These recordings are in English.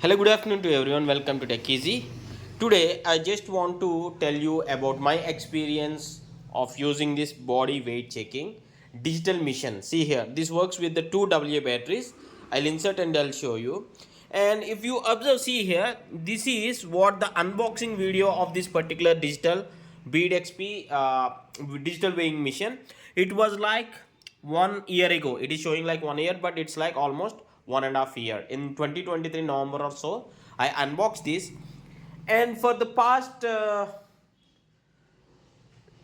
Hello, good afternoon to everyone. Welcome to Tech Easy. Today, I just want to tell you about my experience of using this body weight checking digital mission. See here, this works with the 2 AA batteries. I'll insert and I'll show you. And if you observe, see here, this is what the unboxing video of this particular digital Bead XP digital weighing machine. It was like 1 year ago. It is showing like 1 year, but it's like almost 1.5 years. In 2023 November or so, I unboxed this, and for the past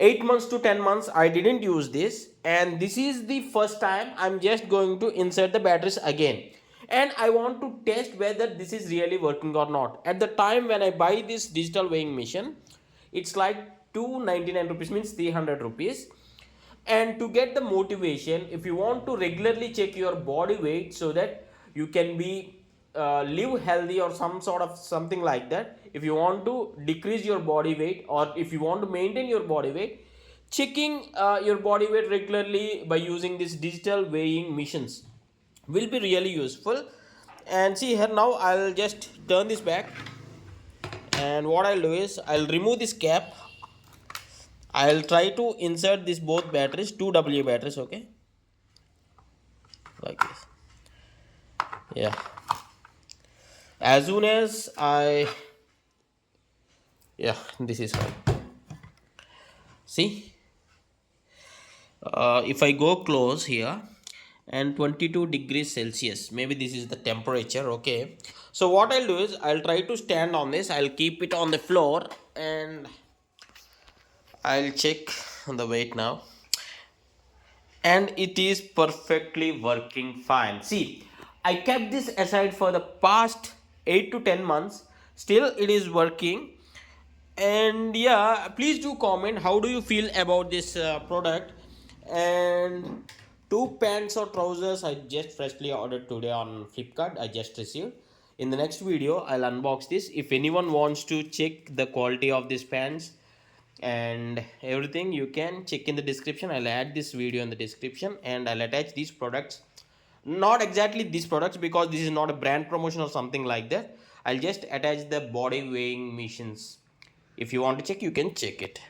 8 months to 10 months I didn't use this, and this is the first time I'm just going to insert the batteries again, and I want to test whether this is really working or not. At the time when I buy this digital weighing machine, it's like 299 rupees, means 300 rupees. And to get the motivation, if you want to regularly check your body weight so that you can be live healthy or some sort of something like that, if you want to decrease your body weight or if you want to maintain your body weight, checking your body weight regularly by using these digital weighing machines will be really useful. And see here, now I'll just turn this back, and what I'll do is I'll remove this cap. I'll try to insert this both batteries, 2 AA batteries, okay, like this. Yeah, as soon as this is fine. See, if I go close here, and 22 degrees Celsius, maybe this is the temperature, okay. So what I'll do is I'll try to stand on this. I'll keep it on the floor and I'll check the weight now, and it is perfectly working fine. See, I kept this aside for the past 8 to 10 months, still it is working. And yeah, please do comment how do you feel about this product. And two pants or trousers I just freshly ordered today on Flipkart, I just received. In the next video I'll unbox this. If anyone wants to check the quality of these pants and everything, you can check in the description. I'll add this video in the description, and I'll attach these products. Not exactly these products, because this is not a brand promotion or something like that. I'll just attach the body weighing machines. If you want to check, you can check it.